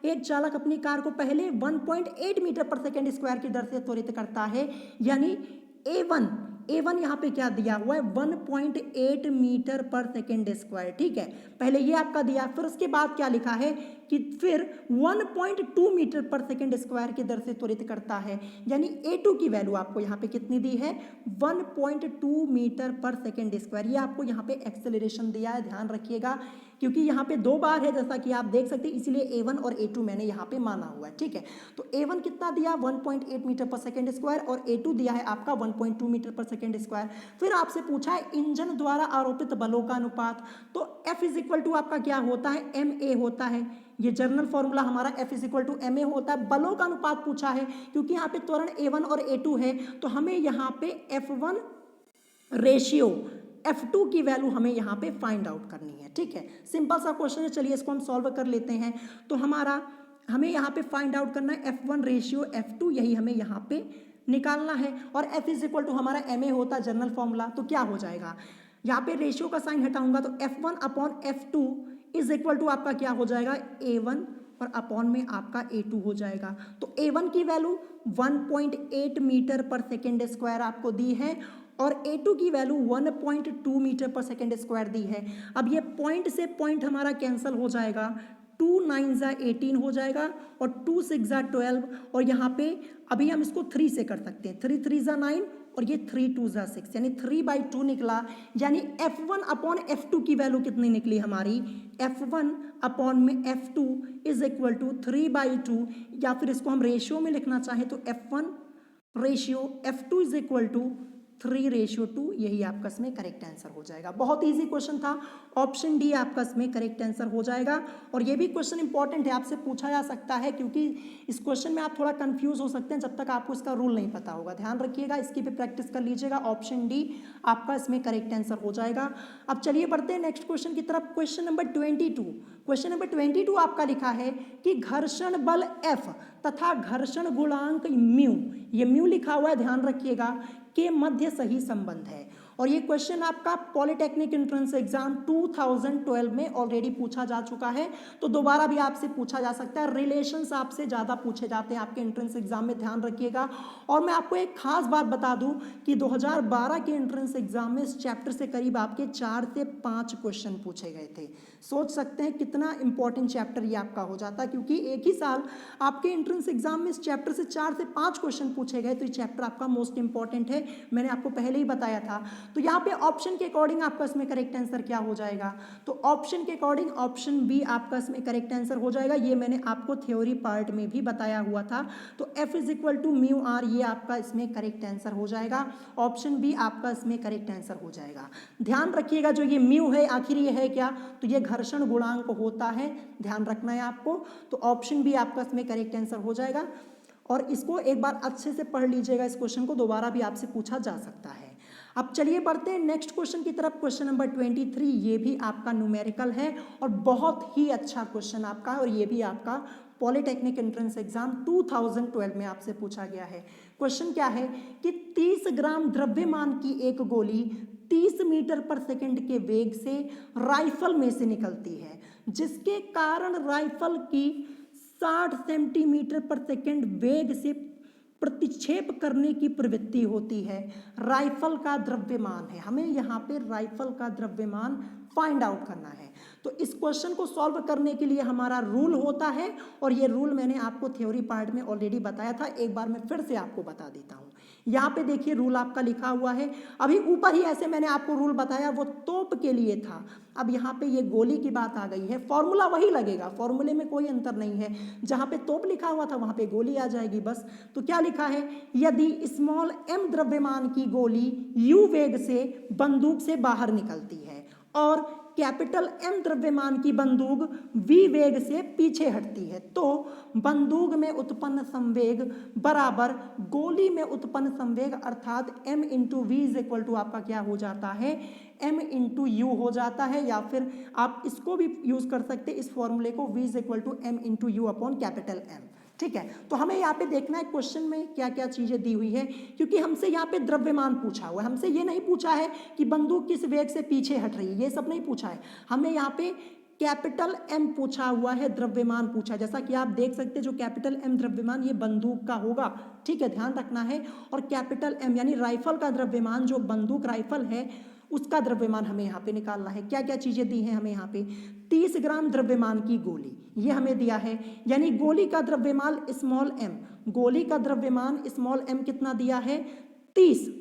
एक चालक अपनी कार को पहले 1.8 मीटर पर सेकेंड स्क्वायर की दर से त्वरित करता है, यानी A1 यहाँ पे क्या दिया हुआ है 1.8 मीटर पर सेकेंड स्क्वायर। ठीक है, पहले ये आपका दिया, फिर उसके बाद क्या लिखा है कि फिर 1.2 मीटर पर सेकेंड स्क्वायर की दर से त्वरित करता है, यानी A2 की वैल्यू आपको यहाँ पे कितनी दी है 1.2 मीटर पर सेकेंड स्क्वायर। ये आपको यहाँ पे एक्सेलरेशन दिया है, ध्यान रखिएगा, क्योंकि यहाँ पे 2 बार है जैसा कि आप देख सकते हैं, इसलिए A1 और A2 मैंने यहाँ पे माना हुआ है। ठीक है, तो A1 कितना दिया 1.8 मीटर पर सेकेंड स्क्वायर और A2 दिया है आपका 1.2 मीटर पर सेकेंड स्क्वायर। फिर आपसे पूछा है इंजन द्वारा आरोपित बलों का अनुपात, तो F इज इक्वल टू आपका क्या होता है ma होता है। ये जर्नल फॉर्मूला हमारा F is equal to ma होता है। बलों का अनुपात पूछा है, क्योंकि यहाँ पे त्वरण A1 और A2 है, तो हमें यहाँ पे F1 रेशियो F2 की वैल्यू हमें यहाँ पे फाइंड आउट करनी है। ठीक है, सिंपल सा क्वेश्चन है, चलिए इसको हम सॉल्व कर लेते हैं। तो हमें यहाँ पे फाइंड आउट करना है F1 रेशियो F2, यही हमें यहाँ पे निकालना है, और F इज इक्वल टू हमारा ma होता है जर्नल फॉर्मूला। तो क्या हो जाएगा, यहाँ पे रेशियो का साइन हटाऊंगा तो F1 upon F2 is equal to आपका क्या हो जाएगा A1 और अपॉन में आपका A2 हो जाएगा। तो A1 की वैल्यू 1.8 मीटर पर सेकेंड स्क्वायर आपको दी है, और A2 की वैल्यू 1.2 मीटर पर सेकेंड स्क्वायर दी है। अब ये पॉइंट से पॉइंट हमारा कैंसिल हो जाएगा, 2 9 जा 18 हो जाएगा और 2 6 जा 12, और यहाँ पे अभी हम इसको 3 से कर सकते हैं, 3 3 जा 9 और ये 3 2 जा 6, यानी 3/2 निकला। यानी F1 अपॉन F2 की वैल्यू कितनी निकली हमारी, F1 अपॉन में F2 इज इक्वल टू 3/2, या फिर इसको हम रेशियो में लिखना चाहें तो F1 ratio F2 is equal to 3:2, यही आपका इसमें करेक्ट आंसर हो जाएगा। बहुत इजी क्वेश्चन था, ऑप्शन डी आपका इसमें करेक्ट आंसर हो जाएगा। और ये भी क्वेश्चन इंपॉर्टेंट है, आपसे पूछा जा सकता है, क्योंकि इस क्वेश्चन में आप थोड़ा कंफ्यूज हो सकते हैं जब तक आपको इसका रूल नहीं पता होगा। ध्यान रखिएगा, इसकी भी प्रैक्टिस कर लीजिएगा। ऑप्शन डी आपका इसमें करेक्ट आंसर हो जाएगा। अब चलिए बढ़ते हैं नेक्स्ट क्वेश्चन की तरफ। क्वेश्चन नंबर 22, क्वेश्चन नंबर 22 आपका लिखा है कि घर्षण बल F तथा घर्षण गुणांक म्यू, ये म्यू लिखा हुआ है, ध्यान रखिएगा, के मध्य सही संबंध है। और ये क्वेश्चन आपका पॉलिटेक्निक एंट्रेंस एग्जाम 2012 में ऑलरेडी पूछा जा चुका है, तो दोबारा भी आपसे पूछा जा सकता है। रिलेशंस आपसे ज़्यादा पूछे जाते हैं आपके एंट्रेंस एग्जाम में, ध्यान रखिएगा। और मैं आपको एक खास बात बता दूं कि 2012 के एंट्रेंस एग्जाम में इस चैप्टर से करीब आपके 4 से 5 क्वेश्चन पूछे गए थे। सोच सकते हैं कितना इंपॉर्टेंट चैप्टर ये आपका हो जाता है, क्योंकि एक ही साल आपके एंट्रेंस एग्जाम में इस चैप्टर से 4 से 5 क्वेश्चन पूछे गए, तो ये चैप्टर आपका मोस्ट इंपॉर्टेंट है, मैंने आपको पहले ही बताया था। तो यहाँ पे ऑप्शन के अकॉर्डिंग आपका इसमें करेक्ट आंसर क्या हो जाएगा, तो ऑप्शन के अकॉर्डिंग ऑप्शन बी आपका इसमें करेक्ट आंसर हो जाएगा। ये मैंने आपको थ्योरी पार्ट में भी बताया हुआ था। तो F is equal to mu r, ये आपका इसमें करेक्ट आंसर हो जाएगा। ऑप्शन बी आपका इसमें करेक्ट आंसर हो जाएगा। ध्यान रखिएगा, जो ये म्यू है आखिर ये है क्या, तो ये घर्षण गुणांक होता है, ध्यान रखना है आपको। तो ऑप्शन बी आपका इसमें करेक्ट आंसर हो जाएगा। और इसको एक बार अच्छे से पढ़ लीजिएगा, इस क्वेश्चन को दोबारा भी आपसे पूछा जा सकता है। अब चलिए बढ़ते हैं नेक्स्ट क्वेश्चन की तरफ। क्वेश्चन नंबर 23, ये भी आपका न्यूमेरिकल है और बहुत ही अच्छा क्वेश्चन आपका है, और ये भी आपका पॉलिटेक्निक एंट्रेंस एग्जाम 2012 में आपसे पूछा गया है। क्वेश्चन क्या है कि 30 ग्राम द्रव्यमान की एक गोली 30 मीटर पर सेकंड के वेग से राइफल में से निकलती है, जिसके कारण राइफल की 60 सेंटीमीटर पर सेकंड वेग से प्रतिक्षेप करने की प्रवृत्ति होती है। राइफल का द्रव्यमान है, हमें यहाँ पे राइफल का द्रव्यमान फाइंड आउट करना है। तो इस क्वेश्चन को सॉल्व करने के लिए हमारा रूल होता है, और ये रूल मैंने आपको थ्योरी पार्ट में ऑलरेडी बताया था, एक बार मैं फिर से आपको बता देता हूँ। यहाँ पे देखिए रूल आपका लिखा हुआ है, अभी ऊपर ही ऐसे मैंने आपको रूल बताया, वो तोप के लिए था। अब यहाँ पे ये गोली की बात आ गई है, फॉर्मूला वही लगेगा, फॉर्मूले में कोई अंतर नहीं है। जहाँ पे तोप लिखा हुआ था वहाँ पे गोली आ जाएगी बस। तो क्या लिखा है, यदि स्मॉल m द्रव्यमान की गोली u वेग से बंदूक से बाहर निकलती है और कैपिटल M द्रव्यमान की बंदूक v वेग से पीछे हटती है, तो बंदूक में उत्पन्न संवेग बराबर गोली में उत्पन्न संवेग, अर्थात m into v is equal to आपका क्या हो जाता है, m इंटू यू हो जाता है। या फिर आप इसको भी यूज कर सकते हैं, इस फॉर्मूले को, v is equal to m into u upon capital M। ठीक है, तो हमें यहाँ पे देखना है क्वेश्चन में क्या क्या चीजें दी हुई है, क्योंकि हमसे यहाँ पे द्रव्यमान पूछा हुआ है, हमसे ये नहीं पूछा है कि बंदूक किस वेग से पीछे हट रही है, ये सब नहीं पूछा है। हमें यहाँ पे कैपिटल M पूछा हुआ है, द्रव्यमान पूछा है। जैसा कि आप देख सकते हैं, जो कैपिटल M द्रव्यमान ये बंदूक का होगा, ठीक है, ध्यान रखना है। और कैपिटल M यानी राइफल का द्रव्यमान, जो बंदूक राइफल है उसका द्रव्यमान हमें यहाँ पे निकालना है। क्या क्या चीजें दी हैं हमें यहाँ पे, 30 ग्राम द्रव्यमान की गोली, ये हमें दिया है, यानी गोली का द्रव्यमान स्मॉल m, गोली का द्रव्यमान स्मॉल m कितना दिया है, 30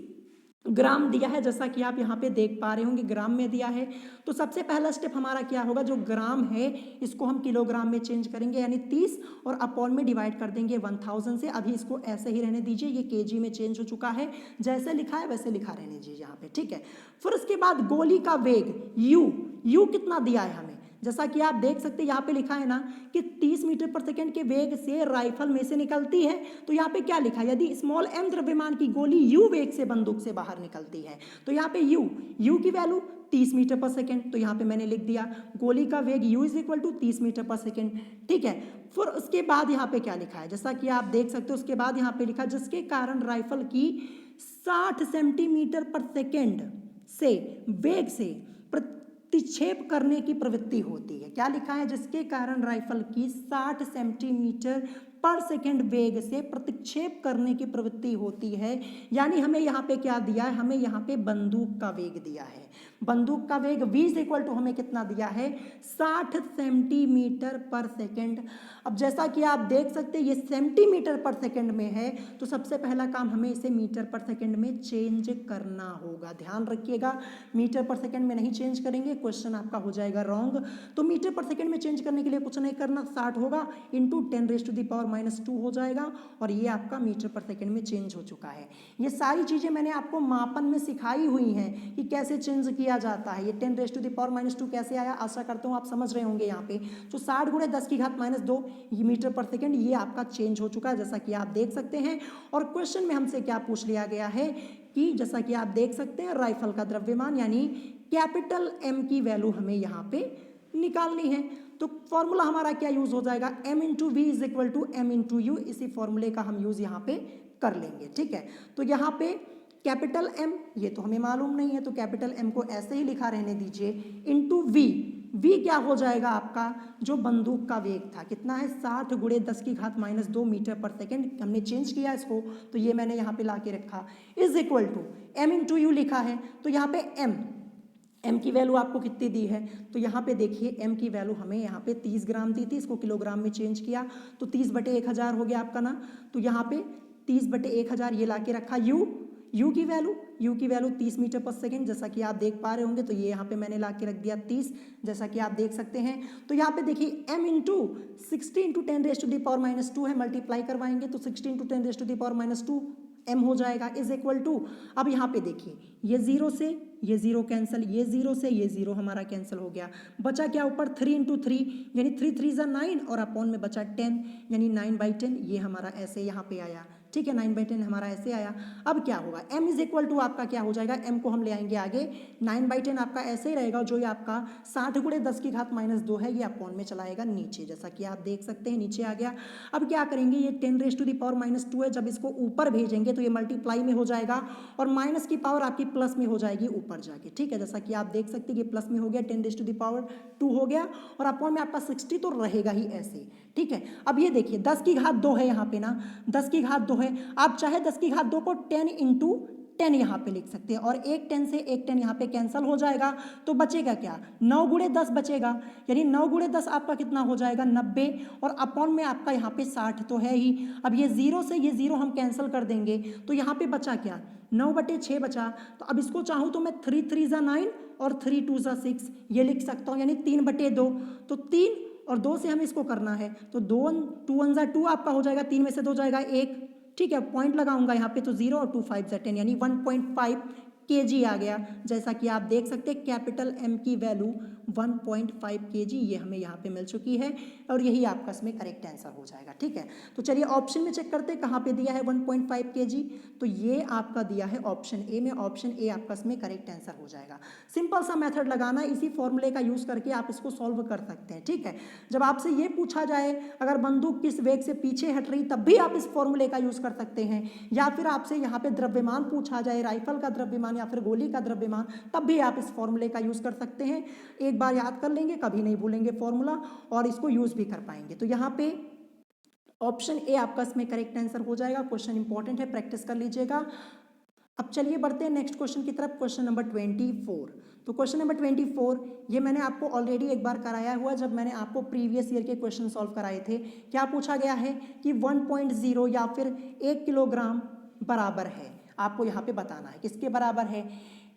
ग्राम दिया है, जैसा कि आप यहाँ पे देख पा रहे होंगे ग्राम में दिया है। तो सबसे पहला स्टेप हमारा क्या होगा, जो ग्राम है इसको हम किलोग्राम में चेंज करेंगे, यानी 30 और अपॉन में डिवाइड कर देंगे 1000 से। अभी इसको ऐसे ही रहने दीजिए, ये केजी में चेंज हो चुका है, जैसे लिखा है वैसे लिखा रहने दीजिए यहाँ पे, ठीक है। फिर उसके बाद गोली का वेग यू कितना दिया है हमें, जैसा कि आप देख सकते हैं यहाँ पे लिखा है ना कि 30 मीटर पर सेकंड के वेग से राइफल में से निकलती है। तो यहाँ पे क्या लिखा है, यदि स्मॉल m द्रव्यमान की गोली u वेग से बंदूक से बाहर निकलती है, तो यहाँ पे u की वैल्यू 30 मीटर पर सेकंड, तो यहाँ पे मैंने लिख दिया गोली का वेग u is equal to 30 metre पर सेकंड, ठीक है। फिर उसके बाद यहाँ पे क्या लिखा है, जैसा कि आप देख सकते हो, उसके बाद यहाँ पे लिखा जिसके कारण राइफल की 60 सेंटीमीटर पर सेकेंड से वेग से प्रतिक्षेप करने की प्रवृत्ति होती है। क्या लिखा है, जिसके कारण राइफल की 60 सेंटीमीटर पर सेकेंड वेग से प्रतिक्षेप करने की प्रवृत्ति होती है। यानी हमें यहाँ पे क्या दिया है, हमें यहाँ पे बंदूक का वेग दिया है। बंदूक का वेग v इज इक्वल टू हमें कितना दिया है 60 सेंटीमीटर पर सेकेंड। अब जैसा कि आप देख सकते हैं ये सेंटीमीटर पर सेकेंड में है, तो सबसे पहला काम हमें इसे मीटर पर सेकेंड में चेंज करना होगा। ध्यान रखिएगा, मीटर पर सेकेंड में नहीं चेंज करेंगे क्वेश्चन आपका हो जाएगा रॉन्ग। तो मीटर पर सेकेंड में चेंज करने के लिए कुछ नहीं करना, 60 होगा इंटू 10⁻⁻2 हो जाएगा और ये आपका मीटर पर सेकेंड में चेंज हो चुका है। ये सारी चीज़ें मैंने आपको मापन में सिखाई हुई हैं कि कैसे चेंज किया जाता है। ये 10⁻⁻2 कैसे आया, आशा करता हूँ आप समझ रहे होंगे। यहाँ पे जो 60 × 10⁻⁻2 ये मीटर पर सेकेंड ये आपका चेंज हो चुका है जैसा कि आप देख सकते हैं। और क्वेश्चन में हमसे क्या पूछ लिया गया है कि जैसा कि आप देख सकते हैं राइफल का द्रव्यमान यानी कैपिटल M की वैल्यू हमें यहाँ पे निकालनी है। तो फॉर्मूला हमारा क्या यूज हो जाएगा, m into v is equal to m into u. इसी फॉर्मूले का हम यूज यहाँ पे कर लेंगे, ठीक है। तो यहाँ पे कैपिटल M ये तो हमें मालूम नहीं है, तो कैपिटल M को ऐसे ही लिखा रहने दीजिए इंटू v। v क्या हो जाएगा आपका, जो बंदूक का वेग था कितना है 60 × 10⁻2 मीटर पर सेकेंड। हमने चेंज किया इसको, तो ये मैंने यहाँ पे ला के रखा is equal to m into u लिखा है। तो यहाँ पे m की वैल्यू आपको कितनी दी है, तो यहाँ पे देखिए m की वैल्यू हमें यहाँ पे 30 ग्राम दी थी, इसको किलोग्राम में चेंज किया तो 30/1000 हो गया आपका ना। तो यहाँ पे 30/1000 ये ला के रखा। u की वैल्यू 30 मीटर पर सेकेंड जैसा कि आप देख पा रहे होंगे, तो ये यहाँ पे मैंने ला के रख दिया 30 जैसा कि आप देख सकते हैं। तो यहाँ पे देखिए m इंटू 60 × 10⁻⁻2 है, मल्टीप्लाई करवाएंगे तो 60 × 10⁻2 m हो जाएगा इज इक्वल टू। अब यहाँ पे देखिए ये 0 से ये 0 कैंसिल, ये 0 से ये 0 हमारा कैंसिल हो गया, बचा क्या ऊपर 3 × 3 यानी 3 3 = 9 और अपॉन में बचा 10 यानी 9/10। ये हमारा ऐसे यहाँ पे आया, ठीक है 9/10 हमारा ऐसे आया। अब क्या होगा m इज इक्वल टू आपका क्या हो जाएगा, m को हम ले आएंगे आगे 9/10 आपका ऐसे ही रहेगा, जो ये आपका 60 × 10⁻2 है ये अपॉन में चलाएगा नीचे जैसा कि आप देख सकते हैं नीचे आ गया। अब क्या करेंगे, ये 10⁻2 है, जब इसको ऊपर भेजेंगे तो ये मल्टीप्लाई में हो जाएगा और माइनस की पावर आपकी प्लस में हो जाएगी ऊपर जाके, ठीक है जैसा कि आप देख सकते हैं ये प्लस में हो गया 10⁻2 हो गया और अपॉन में आपका 60 तो रहेगा ही ऐसे, ठीक है। अब ये देखिए 10⁻2 है यहाँ पे ना, 10⁻2 है, आप चाहे 10⁻2 को 10 × 10 यहाँ पे लिख सकते हैं और एक 10 से एक 10 यहाँ पे कैंसिल हो जाएगा, तो बचेगा क्या 9 × 10 बचेगा, यानी 9 × 10 आपका कितना हो जाएगा 90 और अपॉन में आपका यहाँ पे 60 तो है ही। अब ये 0 से ये 0 हम कैंसिल कर देंगे तो यहाँ पे बचा क्या 9/6 बचा। तो अब इसको चाहूँ तो मैं 3 3 = 9 और 3 2 = 6 ये लिख सकता हूँ, यानी 3/2। तो 3 और 2 से हमें इसको करना है, तो 2 2 1 = 2 आपका हो जाएगा, 3 में से 2 जाएगा 1, ठीक है। पॉइंट लगाऊंगा यहाँ पे तो 0 और 2 5 = 10 यानी 1.5 kg आ गया। जैसा कि आप देख सकते हैं कैपिटल M की वैल्यू 1.5 kg ये हमें यहाँ पे मिल चुकी है और यही आपका इसमें करेक्ट आंसर हो जाएगा, ठीक है। तो चलिए ऑप्शन में चेक करते हैं कहाँ पे दिया है 1.5 kg, तो ये आपका दिया है ऑप्शन ए में, ऑप्शन ए आपका इसमें करेक्ट आंसर हो जाएगा। सिंपल सा मेथड लगाना, इसी फॉर्मूले का यूज़ करके आप इसको सॉल्व कर सकते हैं, ठीक है। जब आपसे ये पूछा जाए अगर बंदूक किस वेग से पीछे हट रही तब भी आप इस फॉर्मूले का यूज़ कर सकते हैं, या फिर आपसे यहाँ पे द्रव्यमान पूछा जाए राइफल का द्रव्यमान या फिर गोली का द्रव्यमान तब भी आप इस फॉर्मूले का यूज़ कर सकते हैं। एक बार याद कर लेंगे कभी नहीं भूलेंगे फॉर्मूला और इसको यूज़ भी कर पाएंगे। तो यहाँ पे ऑप्शन ए आपका इसमें करेक्ट आंसर हो जाएगा। क्वेश्चन इंपॉर्टेंट है, प्रैक्टिस कर लीजिएगा। अब चलिए बढ़ते हैं नेक्स्ट क्वेश्चन की तरफ, क्वेश्चन नंबर 24। तो क्वेश्चन नंबर 24 ये मैंने आपको ऑलरेडी एक बार कराया हुआ जब मैंने आपको प्रीवियस ईयर के क्वेश्चन सॉल्व कराए थे। क्या पूछा गया है कि 1.0 या फिर 1 किलोग्राम बराबर है, आपको यहाँ पे बताना है किसके बराबर है।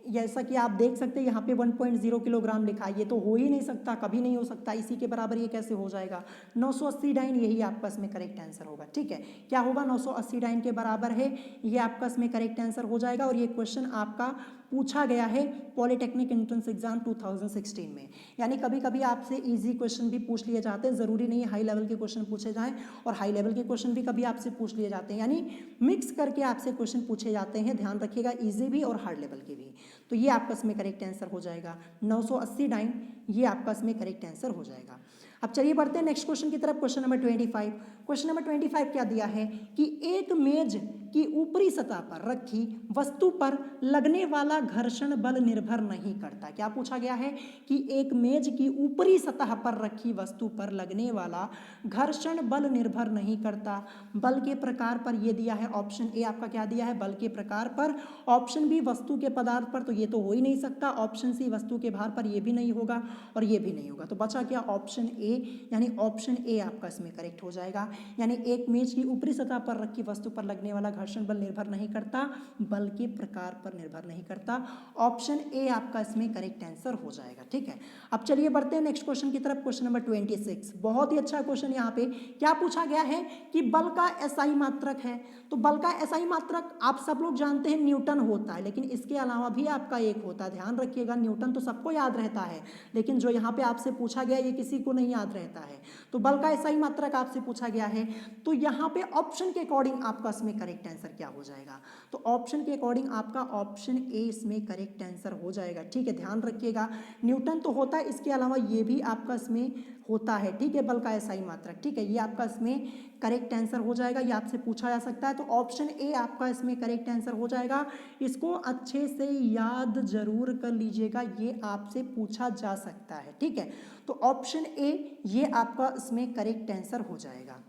जैसा कि आप देख सकते हैं यहाँ पे 1.0 किलोग्राम लिखा है, ये तो हो ही नहीं सकता, कभी नहीं हो सकता, इसी के बराबर ये कैसे हो जाएगा 980 डाइन, यही आपका इसमें करेक्ट आंसर होगा, ठीक है। क्या होगा 980 डाइन के बराबर है, ये आपका इसमें करेक्ट आंसर हो जाएगा। और ये क्वेश्चन आपका पूछा गया है पॉलिटेक्निक एंट्रेंस एग्जाम 2016 में, यानी कभी कभी आपसे इजी क्वेश्चन भी पूछ लिए जाते हैं, ज़रूरी नहीं है हाई लेवल के क्वेश्चन पूछे जाएं, और हाई लेवल के क्वेश्चन भी कभी आपसे पूछ लिए जाते हैं, यानी मिक्स करके आपसे क्वेश्चन पूछे जाते हैं, ध्यान रखिएगा, इजी भी और हार्ड लेवल के भी। तो ये आपका इसमें करेक्ट आंसर हो जाएगा 980 डाइन, ये आपका इसमें करेक्ट आंसर हो जाएगा। अब चलिए बढ़ते हैं नेक्स्ट क्वेश्चन की तरफ। Question number 25। क्वेश्चन नंबर 25 क्या दिया है कि एक मेज की ऊपरी सतह पर रखी वस्तु पर लगने वाला घर्षण बल निर्भर नहीं करता। क्या पूछा गया है कि एक मेज की ऊपरी सतह पर रखी वस्तु पर लगने वाला घर्षण बल निर्भर नहीं करता। बल के प्रकार पर ये दिया है, ऑप्शन ए आपका क्या दिया है, बल के प्रकार पर, ऑप्शन बी वस्तु के पदार्थ पर, तो ये तो हो ही नहीं सकता, ऑप्शन सी वस्तु के भार पर, ये भी नहीं होगा और ये भी नहीं होगा। तो बचा क्या, ऑप्शन ए, यानी ऑप्शन ए आपका इसमें करेक्ट हो जाएगा। यानी एक मेज की ऊपरी सतह पर रखी वस्तु पर लगने वाला घर्षण बल निर्भर नहीं करता, बल के प्रकार पर निर्भर नहीं करता। ऑप्शन ए आपका इसमें करेक्ट आंसर हो जाएगा। ठीक है, अब चलिए बढ़ते हैं नेक्स्ट क्वेश्चन की तरफ। क्वेश्चन नंबर 26, बहुत ही अच्छा क्वेश्चन। यहाँ पे क्या पूछा गया है कि बल का एसआई मात्रक है। तो बल का एसआई मात्रक आप सब लोग जानते हैं न्यूटन होता है, लेकिन इसके अलावा भी आपका एक होता है, ध्यान रखिएगा। न्यूटन तो सबको याद रहता है, लेकिन जो यहाँ पे आपसे पूछा गया ये किसी को नहीं याद रहता है। तो बल का एसआई मात्रक आपसे पूछा गया है, तो यहाँ पे ऑप्शन के अकॉर्डिंग आपका इसमें करेक्ट आंसर क्या हो जाएगा, तो ऑप्शन के अकॉर्डिंग आपका ऑप्शन ए इसमें करेक्ट आंसर हो जाएगा। ठीक है, ध्यान रखिएगा, न्यूटन तो होता है, इसके अलावा ये भी आपका इसमें होता है। ठीक है, बल का एसआई मात्रक। ठीक है, ये आपका इसमें करेक्ट आंसर हो जाएगा, ये आपसे पूछा जा सकता है। तो ऑप्शन ए आपका इसमें करेक्ट आंसर हो जाएगा। इसको अच्छे से याद जरूर कर लीजिएगा, ये आपसे पूछा जा सकता है। ठीक है, तो ऑप्शन ए ये आपका इसमें करेक्ट आंसर हो जाएगा।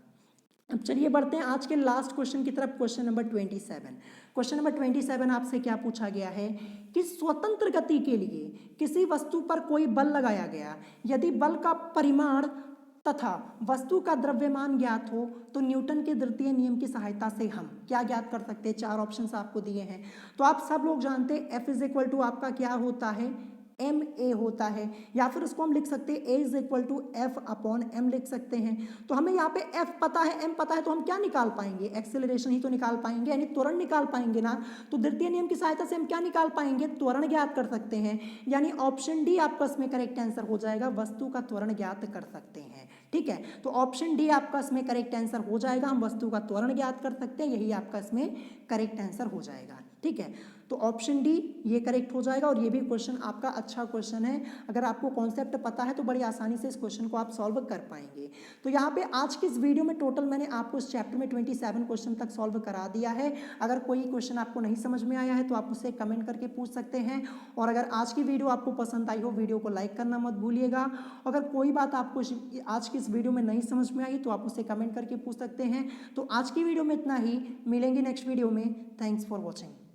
अब चलिए बढ़ते हैं आज के लास्ट क्वेश्चन की तरफ। Question number 27। क्वेश्चन नंबर 27 आपसे क्या पूछा गया है कि स्वतंत्र गति के लिए किसी वस्तु पर कोई बल लगाया गया, यदि बल का परिमाण तथा वस्तु का द्रव्यमान ज्ञात हो तो न्यूटन के द्वितीय नियम की सहायता से हम क्या ज्ञात कर सकते हैं। चार ऑप्शंस आपको दिए हैं, तो आप सब लोग जानते हैं F इज इक्वल टू आपका क्या होता है, एम ए होता है, या फिर उसको हम लिख सकते हैं A is equal to F upon M लिख सकते हैं। तो हमें यहाँ पे एफ पता है, एम पता है, तो हम क्या निकाल पाएंगे, एक्सेलरेशन ही तो निकाल पाएंगे, यानी त्वरण निकाल पाएंगे ना। तो द्वितीय नियम की सहायता से हम क्या निकाल पाएंगे, त्वरण ज्ञात कर सकते हैं। यानी ऑप्शन डी आपका इसमें करेक्ट आंसर हो जाएगा, वस्तु का त्वरण ज्ञात कर सकते हैं। ठीक है, तो ऑप्शन डी आपका इसमें करेक्ट आंसर हो जाएगा, हम वस्तु का त्वरण ज्ञात कर सकते हैं, यही आपका इसमें करेक्ट आंसर हो जाएगा। ठीक है, तो ऑप्शन डी ये करेक्ट हो जाएगा। और ये भी क्वेश्चन आपका अच्छा क्वेश्चन है, अगर आपको कॉन्सेप्ट पता है तो बड़ी आसानी से इस क्वेश्चन को आप सॉल्व कर पाएंगे। तो यहाँ पे आज की इस वीडियो में टोटल मैंने आपको इस चैप्टर में 27 क्वेश्चन तक सॉल्व करा दिया है। अगर कोई क्वेश्चन आपको नहीं समझ में आया है तो आप मुझसे कमेंट करके पूछ सकते हैं। और अगर आज की वीडियो आपको पसंद आई हो, वीडियो को लाइक करना मत भूलिएगा। अगर कोई बात आपको आज की इस वीडियो में नहीं समझ में आई तो आप मुझसे कमेंट करके पूछ सकते हैं। तो आज की वीडियो में इतना ही, मिलेंगे नेक्स्ट वीडियो में। Thanks for watching.